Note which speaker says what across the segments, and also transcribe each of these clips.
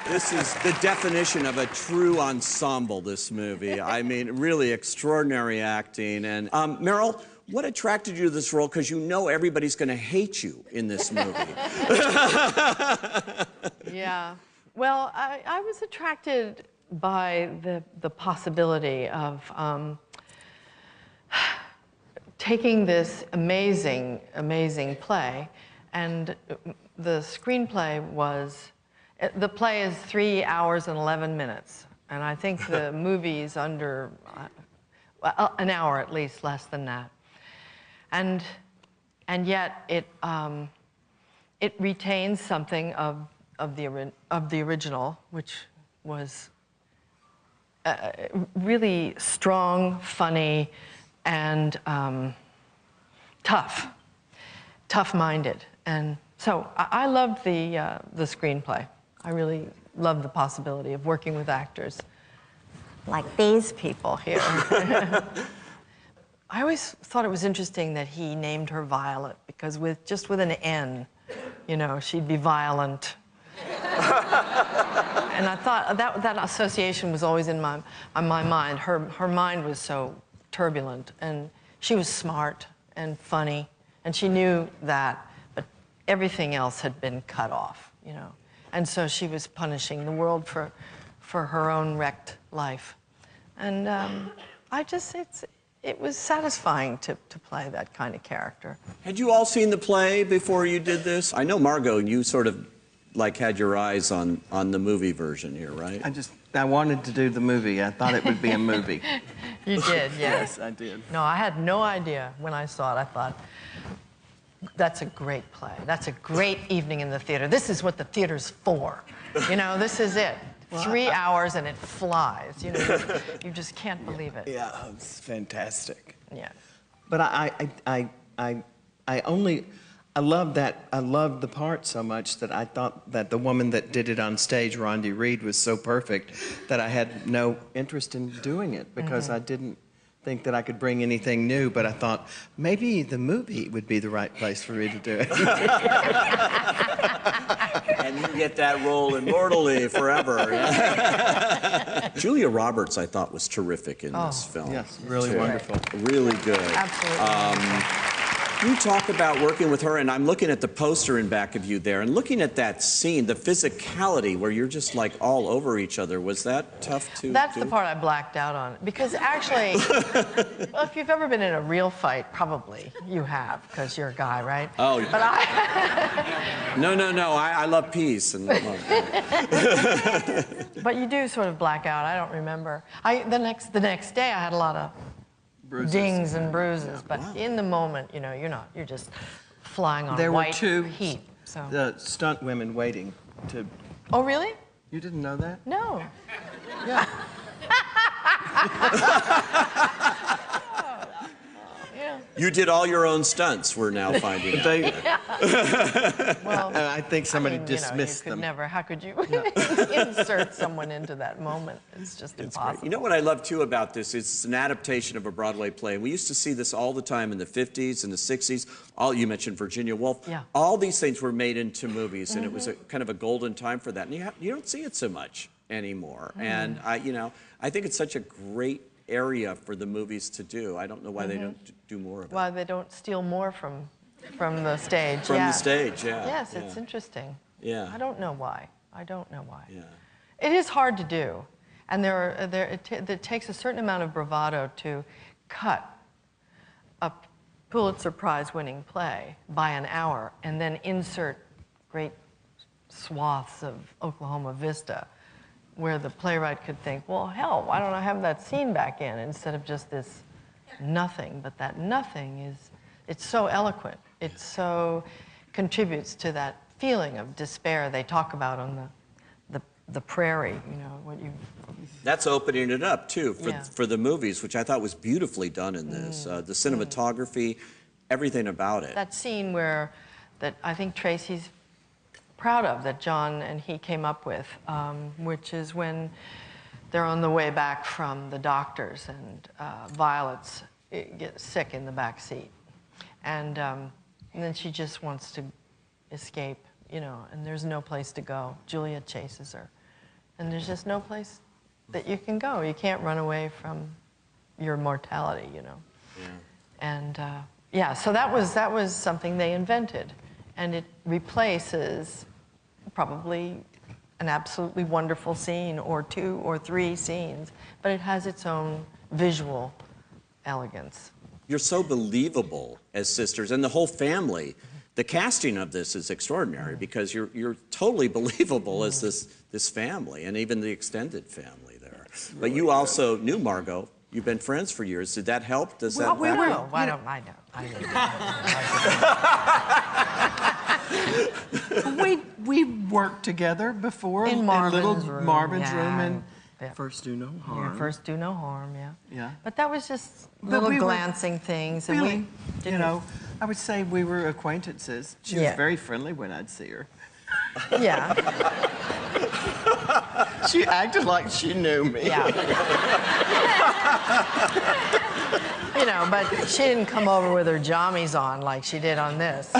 Speaker 1: This is the definition of a true ensemble, this movie. I mean, really extraordinary acting. And Meryl, what attracted you to this role? Because you know everybody's going to hate you in this movie.
Speaker 2: Yeah. Well, I was attracted by the possibility of taking this amazing, amazing play, and the screenplay was, the play is 3 hours and 11 minutes, and I think the movie's under an hour at least, less than that. And yet it retains something of the original, which was really strong, funny, and tough-minded. And so I loved the screenplay. I really loved the possibility of working with actors like these people here. I always thought it was interesting that he named her Violet, because just with an N, you know, she'd be violent. And I thought that association was always on my mind. Her mind was so turbulent, and she was smart and funny, and she knew that, but everything else had been cut off, you know. And so she was punishing the world for her own wrecked life. And it was satisfying to play that kind of character.
Speaker 1: Had you all seen the play before you did this? I know, Margot, you sort of like had your eyes on the movie version here, right?
Speaker 3: I wanted to do the movie. I thought it would be a movie.
Speaker 2: You did, yes.
Speaker 3: Yes, I did.
Speaker 2: No, I had no idea when I saw it. I thought, that's a great play. That's a great evening in the theater. This is what the theater's for. You know, this is it. Well, 3 hours and it flies. You know, you just can't believe it.
Speaker 3: Yeah, it's fantastic.
Speaker 2: Yeah.
Speaker 3: But I love that. I loved the part so much that I thought that the woman that did it on stage, Rondi Reed, was so perfect that I had no interest in doing it, because I didn't think that I could bring anything new, but I thought maybe the movie would be the right place for me to do it.
Speaker 1: And you get that role immortally forever. Julia Roberts, I thought, was terrific in this film.
Speaker 3: Yes, really wonderful.
Speaker 1: Really good.
Speaker 2: Absolutely.
Speaker 1: You talk about working with her, and I'm looking at the poster in back of you there, and looking at that scene, the physicality where you're just like all over each other. Was that tough to
Speaker 2: That's
Speaker 1: do?
Speaker 2: the part I blacked out on. Because actually, well, if you've ever been in a real fight, probably you have, because you're a guy, right?
Speaker 1: Oh,
Speaker 2: but
Speaker 1: No, I love peace. And
Speaker 2: But you do sort of black out. I don't remember. The next day, I had a lot of bruises. Dings and bruises, but in the moment, you know, you're just flying on white heat.
Speaker 3: There were two the stunt women waiting to...
Speaker 2: Oh, really?
Speaker 3: You didn't know that?
Speaker 2: No.
Speaker 3: Yeah.
Speaker 2: Yeah.
Speaker 1: You did all your own stunts, we're now finding out.
Speaker 2: Well,
Speaker 3: I think somebody dismissed
Speaker 2: you could
Speaker 3: them.
Speaker 2: never, how could you insert someone into that moment? It's just impossible.
Speaker 1: Great. You know what I love, too, about this? It's an adaptation of a Broadway play. We used to see this all the time in the 50s and the 60s. You mentioned Virginia Woolf.
Speaker 2: Yeah.
Speaker 1: All these things were made into movies, and it was kind of a golden time for that. And you don't see it so much anymore. And, I think it's such a great area for the movies to do. I don't know why they don't do more of it.
Speaker 2: Why they don't steal more from the stage.
Speaker 1: From the stage, yeah.
Speaker 2: Yes, it's interesting.
Speaker 1: Yeah.
Speaker 2: I don't know why. I don't know why.
Speaker 1: Yeah.
Speaker 2: It is hard to do, and it takes a certain amount of bravado to cut a Pulitzer Prize-winning play by an hour and then insert great swaths of Oklahoma Vista, where the playwright could think, well, hell, why don't I have that scene back in instead of just this nothing? But that nothing it's so eloquent. It so contributes to that feeling of despair they talk about on the prairie, you know, what you...
Speaker 1: That's opening it up, too, for the movies, which I thought was beautifully done in this. The cinematography, everything about it.
Speaker 2: That scene that I think Tracy's proud of, that John and he came up with, which is when they're on the way back from the doctors and Violet's gets sick in the back seat. And then she just wants to escape, you know, and there's no place to go. Julia chases her. And there's just no place that you can go. You can't run away from your mortality, you know.
Speaker 1: Yeah.
Speaker 2: And yeah, so that was something they invented, and it replaces probably an absolutely wonderful scene or 2 or 3 scenes, but it has its own visual elegance.
Speaker 1: You're so believable as sisters, and the whole family. The casting of this is extraordinary because you're totally believable as this family, and even the extended family there. But you also knew Margot. You've been friends for years. Did that help? Does that?
Speaker 2: We
Speaker 1: factor?
Speaker 2: know. I know.
Speaker 3: We worked together before
Speaker 2: In
Speaker 3: little
Speaker 2: Marvin's room,
Speaker 3: Marvin's
Speaker 2: yeah.
Speaker 3: room, and
Speaker 2: Yeah.
Speaker 3: First Do No Harm.
Speaker 2: Yeah, First Do No Harm, yeah.
Speaker 3: Yeah.
Speaker 2: But that was just
Speaker 3: But
Speaker 2: little
Speaker 3: we were
Speaker 2: glancing things, and
Speaker 3: Really,
Speaker 2: we didn't.
Speaker 3: you know, I would say we were acquaintances. She was
Speaker 2: Yeah.
Speaker 3: very friendly when I'd see her.
Speaker 2: Yeah,
Speaker 3: She acted like she knew me.
Speaker 2: yeah. You know, but she didn't come over with her jammies on like she did on this.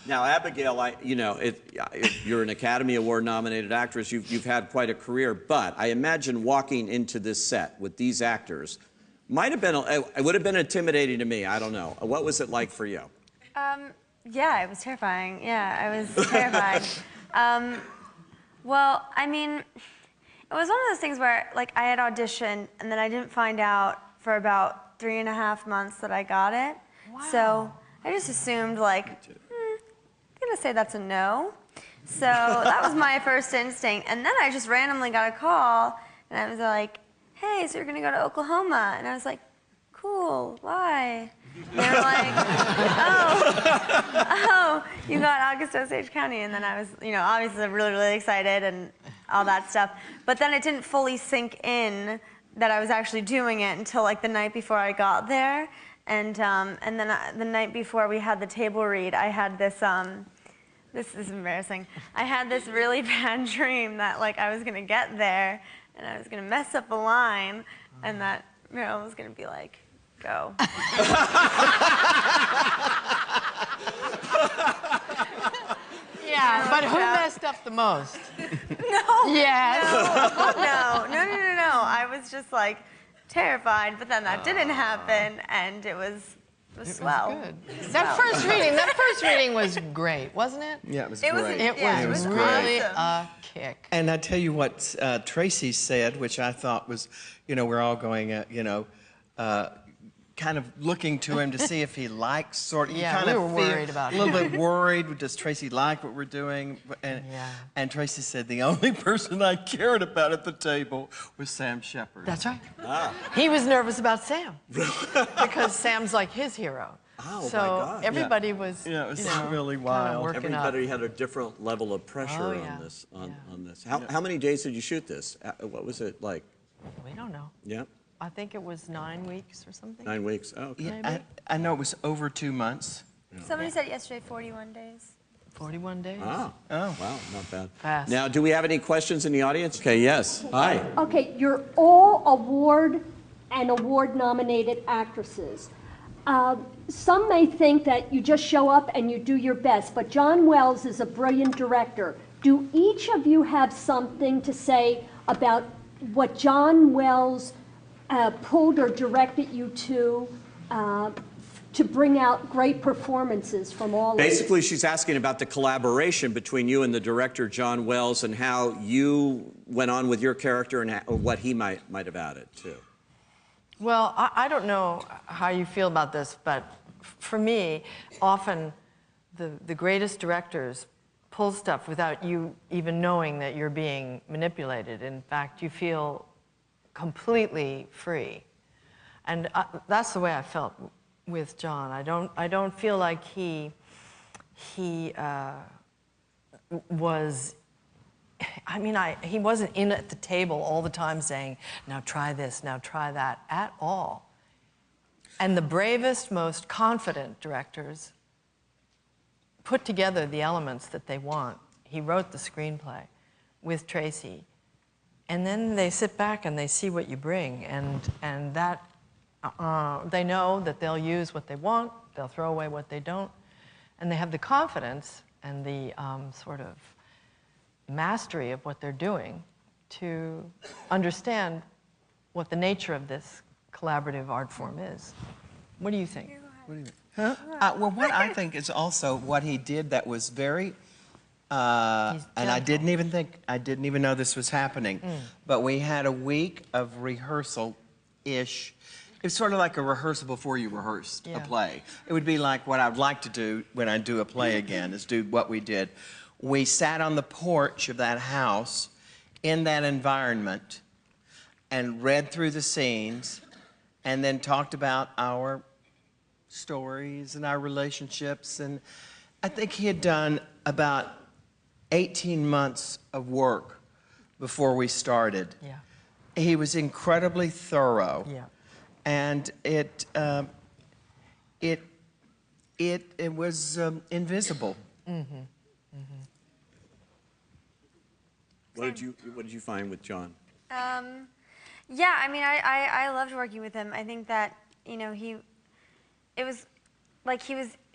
Speaker 1: Now, Abigail, you're an Academy Award-nominated actress. You've had quite a career, but I imagine walking into this set with these actors might have been, it would have been intimidating to me. I don't know. What was it like for you?
Speaker 4: Yeah, it was terrifying. Yeah, I was terrified. Well, I mean, it was one of those things where, like, I had auditioned, and then I didn't find out for about 3.5 months that I got it.
Speaker 2: Wow.
Speaker 4: So I just assumed, like, I'm gonna say that's a no. So that was my first instinct. And then I just randomly got a call, and I was like, hey, so you're gonna go to Oklahoma? And I was like, cool, why? And they were like, oh, you got August Osage County. And then I was, you know, obviously really, really excited and all that stuff. But then it didn't fully sink in that I was actually doing it until like the night before I got there. And then the night before we had the table read, I had this, this is embarrassing. I had this really bad dream that like I was gonna get there and I was gonna mess up a line and that Meryl was gonna be like, go.
Speaker 2: Yeah, but who messed up the most?
Speaker 4: No.
Speaker 2: Yes.
Speaker 4: No. I was just like terrified, but then that didn't happen, and it was swell.
Speaker 2: Good. That first reading was great, wasn't it?
Speaker 3: Yeah, it was
Speaker 4: It was
Speaker 3: great.
Speaker 2: It
Speaker 4: Yeah,
Speaker 2: was
Speaker 4: it was
Speaker 2: really
Speaker 4: awesome.
Speaker 2: a kick.
Speaker 3: And I tell you what Tracy said, which I thought was, you know, we're all going, kind of looking to him to see if he likes sort of.
Speaker 2: Yeah,
Speaker 3: you kind
Speaker 2: we
Speaker 3: of
Speaker 2: were
Speaker 3: feel
Speaker 2: worried about
Speaker 3: a little bit worried. Does Tracy like what we're doing?
Speaker 2: Yeah.
Speaker 3: And Tracy said the only person I cared about at the table was Sam Shepard.
Speaker 2: That's right. He was nervous about Sam because Sam's like his hero.
Speaker 1: Oh,
Speaker 2: so
Speaker 1: my God.
Speaker 2: everybody was,
Speaker 3: Yeah, it was
Speaker 2: you know,
Speaker 3: really
Speaker 2: kinda
Speaker 3: wild.
Speaker 2: working
Speaker 1: Everybody
Speaker 2: up.
Speaker 1: had a different level of pressure
Speaker 2: Oh,
Speaker 1: on
Speaker 2: yeah.
Speaker 1: this.
Speaker 2: Yeah.
Speaker 1: On this. How many days did you shoot this? What was it like?
Speaker 2: We don't know.
Speaker 1: Yeah,
Speaker 2: I think it was 9 weeks or something.
Speaker 1: 9 weeks. Oh, okay.
Speaker 3: Yeah, I know it was over 2 months.
Speaker 4: Somebody said yesterday 41 days.
Speaker 2: 41 days.
Speaker 1: Oh,
Speaker 3: Oh.
Speaker 1: wow, not bad.
Speaker 2: Fast.
Speaker 1: Now, do we have any questions in the audience? Okay, yes. Hi.
Speaker 5: Okay, you're all award and award-nominated actresses. Some may think that you just show up and you do your best, but John Wells is a brilliant director. Do each of you have something to say about what John Wells pulled or directed you to bring out great performances from all of you?
Speaker 1: Basically, she's asking about the collaboration between you and the director, John Wells, and how you went on with your character and what he might have added, too.
Speaker 2: Well, I don't know how you feel about this, but for me, often the greatest directors pull stuff without you even knowing that you're being manipulated. In fact, you feel completely free. And that's the way I felt with John. I don't feel like he was, I mean, he wasn't in at the table all the time saying, now try this, now try that, at all. And the bravest, most confident directors put together the elements that they want. He wrote the screenplay with Tracy. And then they sit back and they see what you bring. And that, they know that they'll use what they want, they'll throw away what they don't. And they have the confidence and the sort of mastery of what they're doing to understand what the nature of this collaborative art form is. What do you think?
Speaker 3: Well, what I think is also what he did that was very, and I didn't even know this was happening, but we had a week of rehearsal-ish. It was sort of like a rehearsal before you rehearsed a play. It would be like what I'd like to do when I do a play again, is do what we did. We sat on the porch of that house in that environment and read through the scenes and then talked about our stories and our relationships. And I think he had done about 18 months of work before we started.
Speaker 2: Yeah.
Speaker 3: He was incredibly thorough.
Speaker 2: Yeah.
Speaker 3: And it was invisible.
Speaker 2: Mm-hmm. Mm-hmm.
Speaker 1: What did you find with John?
Speaker 4: Yeah, I mean, I loved working with him. I think that, you know, he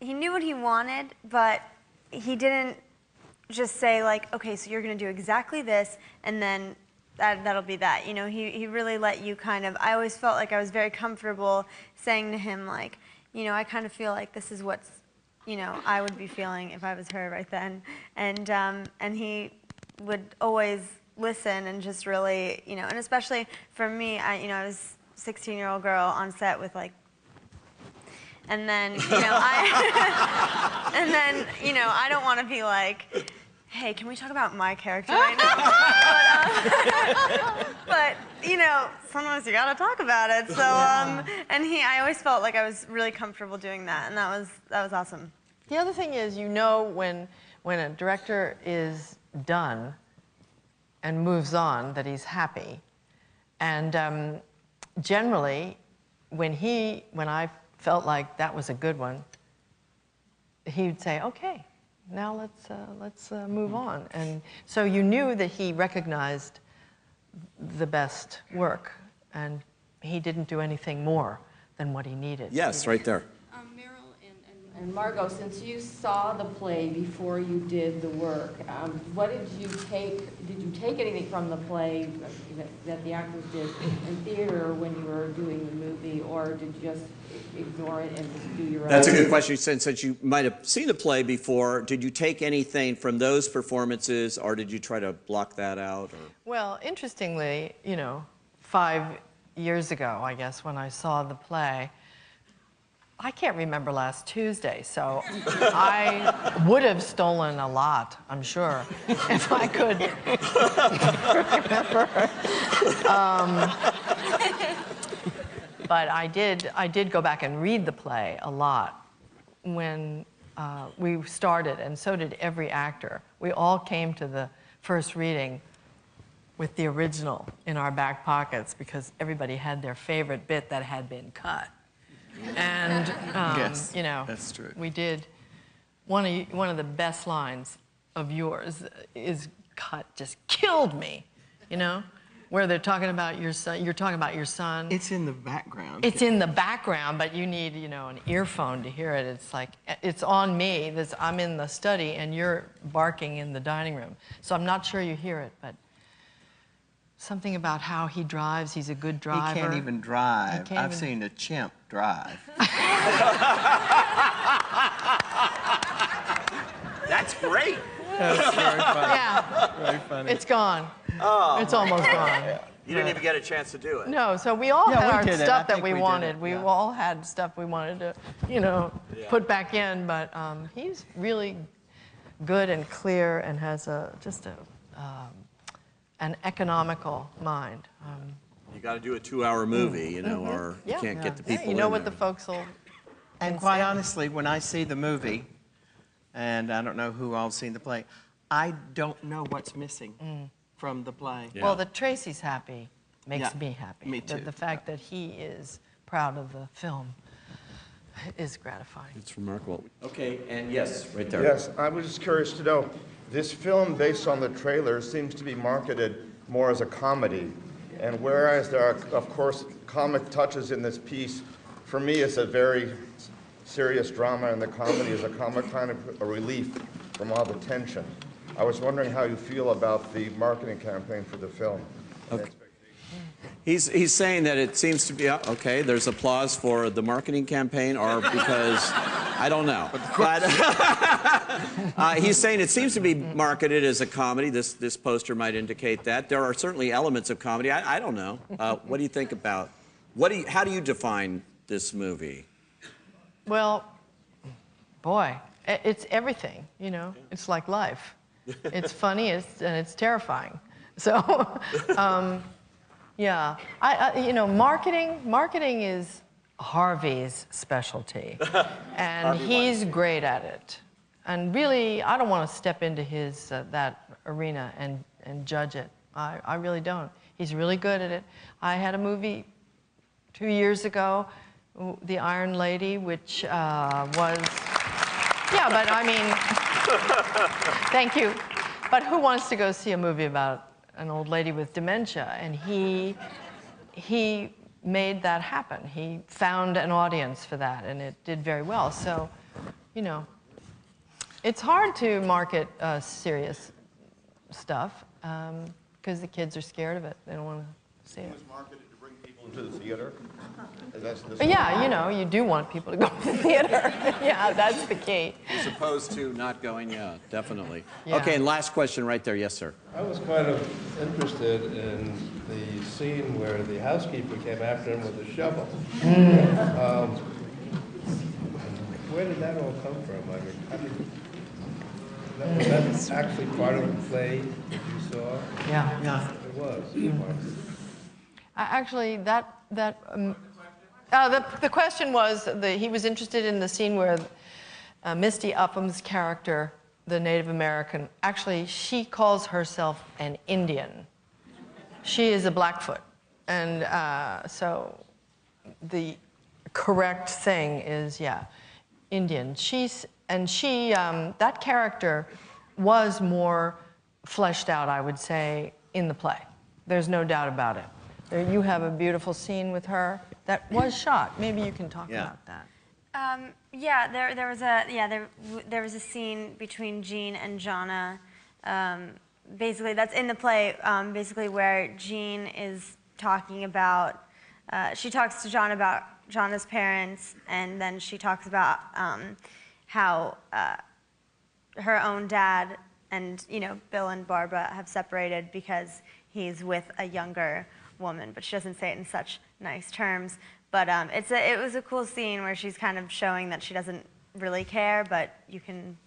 Speaker 4: knew what he wanted, but he didn't just say like, okay, so you're gonna do exactly this, and then that'll be that. You know, he really let you kind of, I always felt like I was very comfortable saying to him like, you know, I kind of feel like this is what's, you know, I would be feeling if I was her right then. And he would always listen and just really, you know, and especially for me, I was a 16-year-old girl on set with like, and then, you know, I don't want to be like, hey, can we talk about my character right now? But you know, sometimes you gotta talk about it. So, and I always felt like I was really comfortable doing that, and that was awesome.
Speaker 2: The other thing is, you know, when a director is done and moves on, that he's happy. And generally, when I felt like that was a good one, he'd say, okay, now let's move on. And so you knew that he recognized the best work, and he didn't do anything more than what he needed.
Speaker 1: Yes, right there.
Speaker 6: Meryl and Margot, since you saw the play before you did the work, what did you take? Did you take anything from the play that the actors did in theater when you were doing the movie, or did you just ignore it and just do your own?
Speaker 1: That's a good question. Since you might have seen the play before, did you take anything from those performances, or did you try to block that out? Or?
Speaker 2: Well, interestingly, you know, 5 years ago, I guess, when I saw the play, I can't remember last Tuesday, so I would have stolen a lot, I'm sure, if I could remember. But I did go back and read the play a lot when we started, and so did every actor. We all came to the first reading with the original in our back pockets because everybody had their favorite bit that had been cut. And
Speaker 3: yes,
Speaker 2: you know,
Speaker 3: that's true.
Speaker 2: We did one of the best lines of yours is cut, just killed me, you know, where they're talking about your son. You're talking about your son.
Speaker 3: It's in the background.
Speaker 2: It's in the background, but you need, you know, an earphone to hear it. It's like it's on me. I'm in the study, and you're barking in the dining room. So I'm not sure you hear it, but. Something about how he drives, he's a good driver.
Speaker 3: He can't even drive. I've seen a chimp drive.
Speaker 1: That's great.
Speaker 3: That's very funny.
Speaker 2: Yeah.
Speaker 3: Very funny.
Speaker 2: It's gone. Oh, it's almost gone.
Speaker 1: You didn't even get a chance to do it.
Speaker 2: No, so we all had our stuff that we wanted. We
Speaker 3: yeah.
Speaker 2: all had stuff we wanted to, you know, put back in, but he's really good and clear and has an economical mind.
Speaker 1: You got to do a 2-hour movie, you know, or you can't get the people
Speaker 2: You know
Speaker 1: in
Speaker 2: what
Speaker 1: there.
Speaker 2: the folks will.
Speaker 3: And quite honestly, when I see the movie, and I don't know who all's seen the play, I don't know what's missing from the play.
Speaker 1: Yeah.
Speaker 2: Well, that Tracy's happy makes
Speaker 3: Yeah,
Speaker 2: me happy.
Speaker 3: me too.
Speaker 2: The fact that he is proud of the film is gratifying.
Speaker 1: It's remarkable. Okay, and yes, right there.
Speaker 7: Yes, I was just curious to know, this film, based on the trailer, seems to be marketed more as a comedy. And whereas there are, of course, comic touches in this piece, for me it's a very serious drama, and the comedy is a comic kind of a relief from all the tension. I was wondering how you feel about the marketing campaign for the film.
Speaker 1: Okay. He's saying that it seems to be, okay, there's applause for the marketing campaign, or because, I don't know. But he's saying it seems to be marketed as a comedy. This poster might indicate that. There are certainly elements of comedy. I don't know. What do you think about, how do you define this movie?
Speaker 2: Well, boy, it's everything, you know. It's like life. It's funny and it's terrifying. So, yeah, you know, marketing is Harvey's specialty, and he's great at it. And really, I don't want to step into his that arena and judge it. I really don't. He's really good at it. I had a movie 2 years ago, The Iron Lady, which was, yeah, but I mean, thank you. But who wants to go see a movie about an old lady with dementia? And he made that happen. He found an audience for that, and it did very well. So, you know, it's hard to market serious stuff because the kids are scared of it. They don't want to see it.
Speaker 7: It was marketed to bring people into the theater?
Speaker 2: But yeah, you know, you do want people to go to the theater. Yeah, that's the key.
Speaker 1: As opposed to not going, yeah, definitely.
Speaker 2: Yeah.
Speaker 1: Okay, and last question right there. Yes, sir.
Speaker 8: I was kind of interested in the scene where the housekeeper came after him with a shovel. Where did that all come from? I mean, was that actually part of the play that you saw?
Speaker 2: Yeah.
Speaker 3: Yeah.
Speaker 8: It was.
Speaker 2: Actually, the question was he was interested in the scene where Misty Upham's character, the Native American, actually she calls herself an Indian. She is a Blackfoot, and so the correct thing is, yeah, Indian. That character was more fleshed out, I would say, in the play. There's no doubt about it. You have a beautiful scene with her that was shot. Maybe you can talk about that.
Speaker 4: Yeah, there was a scene between Jean and Jonna. Basically, that's in the play. Basically, where Jean is talking about, she talks to John about Jonna's parents, and then she talks about how her own dad and Bill and Barbara have separated because he's with a younger woman, but she doesn't say it in such nice terms. But it was a cool scene where she's kind of showing that she doesn't really care, but you can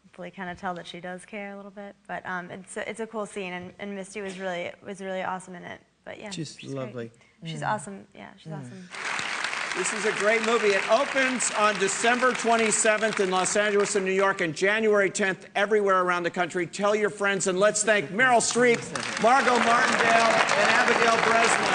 Speaker 4: hopefully kind of tell that she does care a little bit. But it's a cool scene, and Misty was really awesome in it. But yeah,
Speaker 3: She's lovely.
Speaker 4: Great. She's awesome. Yeah, she's awesome.
Speaker 1: This is a great movie. It opens on December 27th in Los Angeles and New York, and January 10th everywhere around the country. Tell your friends, and let's thank Meryl Streep, Margot Martindale, and Abigail Breslin.